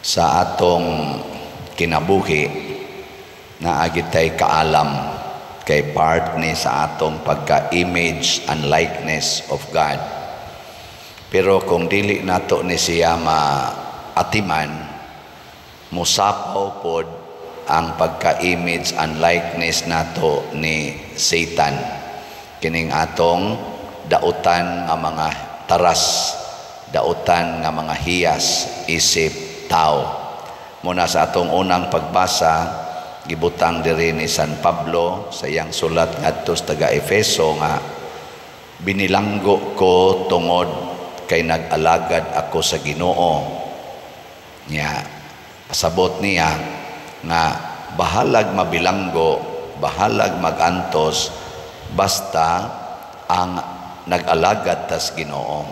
sa atong kinabuhi na agitay kaalam kay part ni sa atong pagka-image and likeness of God. Pero kung dili nato ni siya maatiman, musapaw pod ang pagka-image and likeness nato ni Satan. Kining atong dautan nga mga taras, dautan nga mga hiyas isip tao. Muna sa atong unang pagbasa, gibutang diri ni San Pablo sa iyang sulat ngadto sa taga-Efeso nga binilanggo ko tungod kay nag-alagad ako sa Ginoo. Nya pasabot niya nga bahalag mabilanggo, bahalag magantos basta ang nag-alagad tas Ginoo.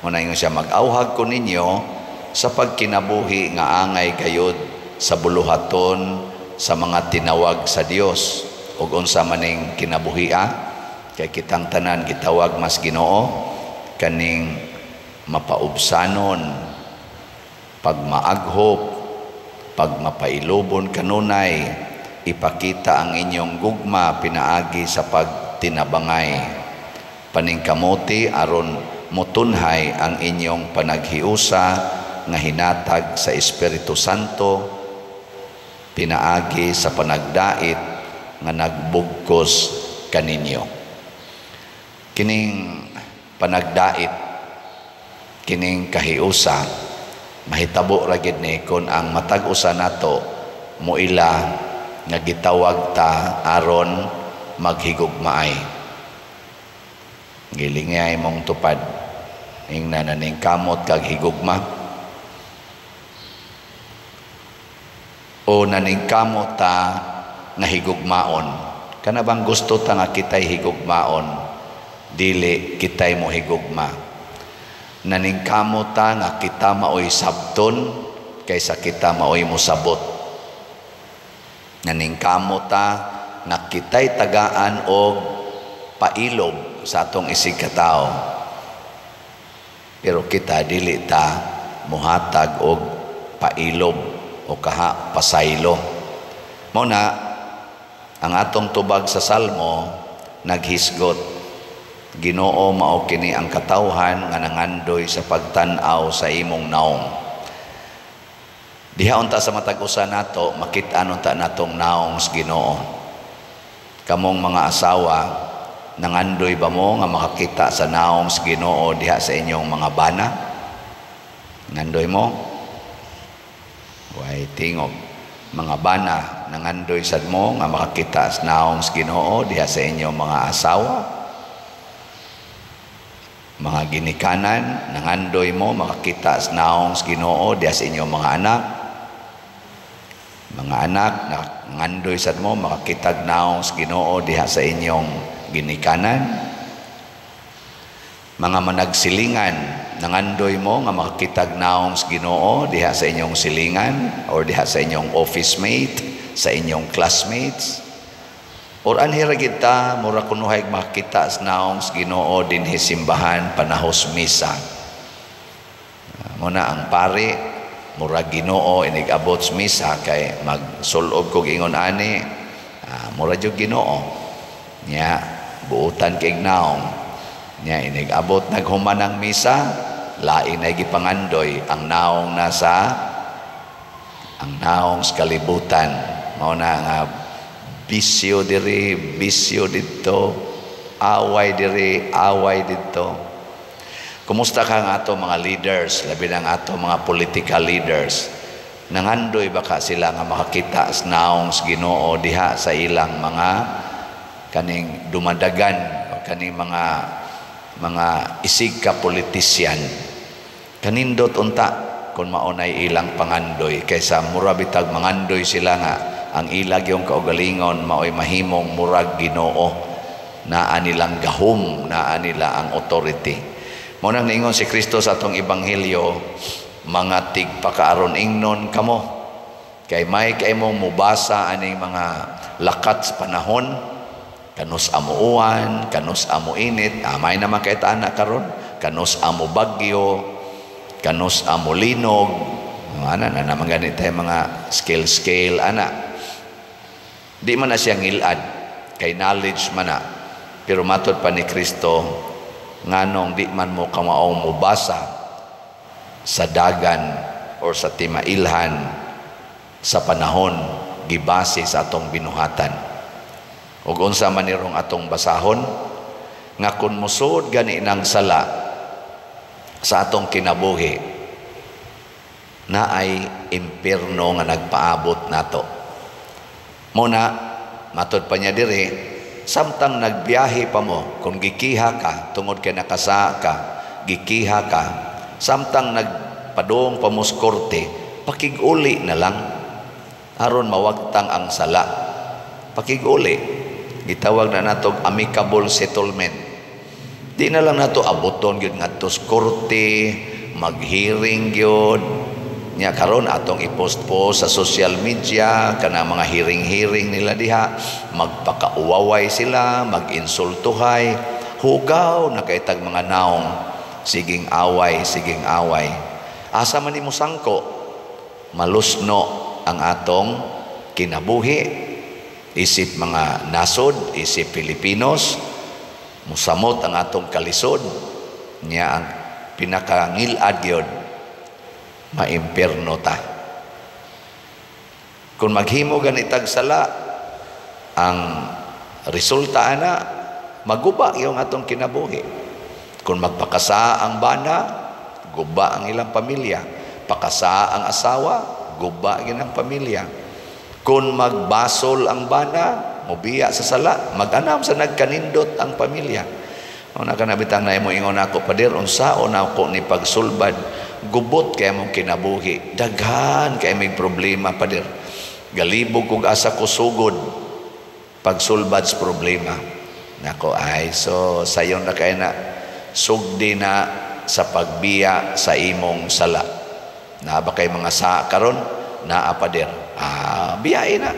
Muna ingon siya, mag-awhag ko ninyo sa pagkinabuhi nga angay kayod sa buluhaton sa mga tinawag sa Dios ug unsa maning kinabuhia kay kitang tanan gitawag mas Ginoo kaning mapaubsanon, pagmaaghop, pagmapailubon kanunay, ipakita ang inyong gugma pinaagi sa pagtinabangay, paningkamuti aron mutunhay ang inyong panaghiusa nga hinatag sa Espiritu Santo, pinaagi sa panagdait nga nagbugkos kaninyo. Kining panagdait, kining kahiusa, mahitabo ra gid ni kun ang matag usa nato moila nga gitawag ta aron maghigugmaay. Gilingay mong tupad ing nananing kamot kag higugma o naningkamot ta nga higugmaon. Kana bang gusto ta nga kitay higugmaon, dili kitay mo higugma. Naningkamot ta nga kita maoy sabton kaysa kita maoy musabot. Naningkamot ta nga kitay tagaan og pailob sa atong isig katao. Pero kita dili ta muhatag og pailob o kaha pasaylo. Muna ang atong tubag sa Salmo naghisgot, Ginoo mao kini ang katawhan nga nangandoy sa pagtan-aw sa imong naong. Diha unta sa matag usa nato makit-an unta natong naong sa Ginoo. Kamong mga asawa, nangandoy ba mo nga makakita sa naong sa Ginoo diha sa inyong mga bana? Nandoy mo? Way tingog. Mga bana, nangandoy sad mo nga makakita sa naong sa Ginoo diha sa inyong mga asawa? Mga ginikanan, nangandoy mo makakita sa naong sa Ginoo diha sa inyong mga anak? Mga anak, nangandoy sad mo makakita naong sa Ginoo diha sa inyong ginikanan? Mga managsilingan, nangandoy mo nga makakitag naong sa Ginoo diha sa inyong silingan or diha sa inyong office mate, sa inyong classmates? Or anhira kita mura kunuhay makita sa naong sa Ginoo dinhi simbahan panahos misa? Muna ang pare mura Ginoo inigabot sa misa kay magsulob kog ingon ani, mura jud Ginoo nya buutan kay naong nya inigabot naghuman ang misa, lain ay gipangandoy ang naong sa kalibutan. Mao na nga bisyo diri, bisyo dito, away diri, away dito. Kumusta ka nga ato mga leaders, labi na nga ato mga political leaders? Nangandoy baka sila nga makakita sa naong sa Ginoo diha sa ilang mga kaning dumadagan o kaning mga isig ka politisyan? Kanindot unta kung maunay ilang pangandoy kaysa murabitag mangandoy sila nga ang ilag yung kaugalingon maoy mahimong murag Ginoo, naa nilang gahom, naa nila ang authority. Mao nang niingon si Kristo sa atong ebanghelyo, mga tigpakaaron ingnon kamo kay may kay mong mubasa aning mga lakat sa panahon, kanus amo uwan, kanus amo init, may naman kay taana karon, kanus amo bagyo, kanus amo linog, Ana na naman ganit tayo mga scale ana. Di man na siya ngilad kay knowledge man na. Pero matod pa ni Kristo nganong di man mo kamaong mubasa sa dagan or sa timailhan sa panahon gibase sa atong binuhatan. Ug unsa man nirong atong basahon nga kun musud gani nang sala sa atong kinabuhi na ay impierno nga nagpaabot nato. Muna matod pa niya diri samtang nagbiyahe pa mo kung gikiha ka tungod kay nakasa ka gikiha ka samtang nagpadong pa mo sa korte pakig-uli na lang aron mawagtang ang sala. Pakig-uli gitawag na natog amicable settlement. Di na lang nato abuton gyud ngadto sa korte mag-hearing gyud nya karon atong i-post sa social media kana mga hearing nila diha magpakauwaway sila mag-insultuhay hugaw na kay tag mga naong siging away asa man nimo sangko malusno ang atong kinabuhi isip mga nasod isip Pilipinos musamot ang atong kalisod nya ang pinakangilad gyud maimpierno ta. Kung maghimo ganitag sala ang resulta ana maguba yung atong kinabuhi. Kung magpakasa ang bana guba ang ilang pamilya, pakasa ang asawa guba ginang pamilya. Kung magbasol ang bana mobiya sa sala mag-anam sa nagkanindot ang pamilya. Una ka nabitang na mo ingon ako pader unsaon ako ni pagsulbad gubot kay mong kinabuhi daghan kay may problema pader galibog kog asa ko sugod pagsulbad sa problema nako ay so sayon na kay na sugdi na sa pagbiya sa imong sala na ba kay mga sa karon naa pader biyain na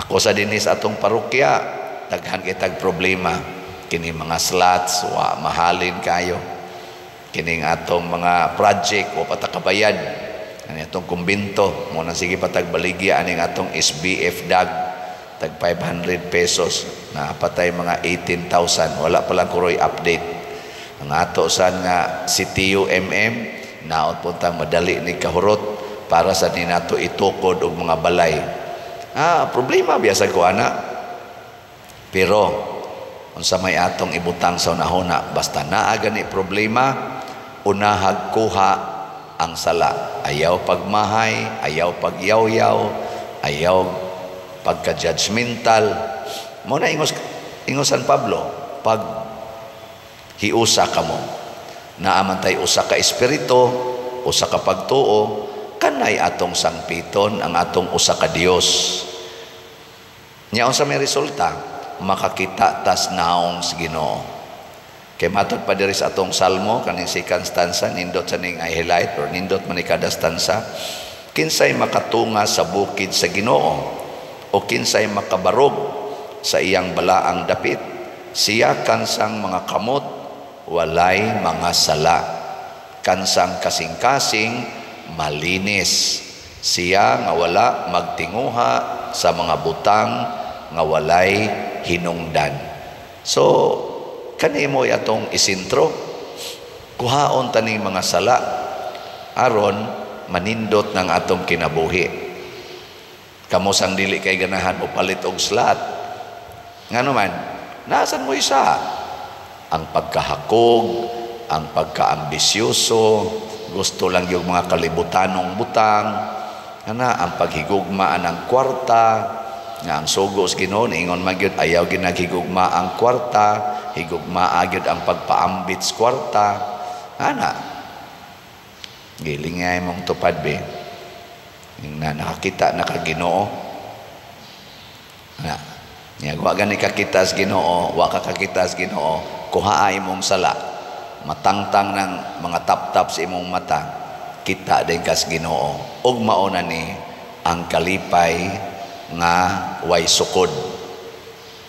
ako sa dinis atong parokya daghan kitag problema kini mga slots wa mahalin kayo kining atong mga project o patakabayad ani atong kumbinto mo na sige patagbaligya aning atong SBF dag tag 500 pesos na patay mga 18,000 wala pa lang kuroy update ang ato san nga CTU naot puntang madali ni kahurot para sa ninato itukod og mga balay problema biasa ko ana pero unsa may atong ibutang sa unahuna basta naa gani problema unahag kuha ang sala ayaw pagmahay ayaw pagyawyaw ayaw pagka-judgmental mo na ingosan Pablo pag hiusa ka mo naamantay usa ka espiritu usa ka pagtuo kanay atong sangpiton ang atong usa ka Dios nya unsa may resulta makakita tas naong sa Ginoo kay matod pa diri sa atong salmo kaning second stanza nindot sa ning highlight or nindot man kada stanza kinsay makatunga sa bukid sa Ginoo o kinsay makabarog sa iyang balaang dapit siya kansang mga kamot walay mga sala kansang kasing-kasing malinis siya nga wala magtinguha sa mga butang nga walay hinungdan. So kanimo atong isintro kuhaon taning mga sala aron manindot ng atong kinabuhi. Kamo sang dili kay ganahan o palit og slat. Ngano man nasan mo isa ang pagkahakog, ang pagkaambisyoso, gusto lang yung mga kalibutanong butang, ang paghigugmaan ng kwarta, nga ang sugo sa Ginoo ingon man gyud ayaw ginaghigugma ang kwarta higugma gyud ang pagpaambit sa kwarta gilingay mong tupad be na nakakita na ka Ginoo nya wa gani kakita sa Ginoo wa ka kakita sa Ginoo kuhaay mong sala matangtang ng mga tap-tap sa imong mata kita din ka sa Ginoo ug mauna ni ang kalipay nga way sukod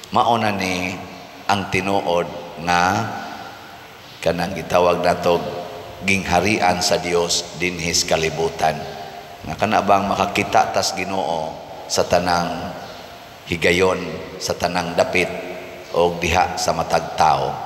mauna ni ang tinuod nga kanang gitawag natog gingharian sa Dios dinhis kalibutan. Nga kana bang makakita tas Ginoo sa tanang higayon, sa tanang dapit o diha sa matag tao.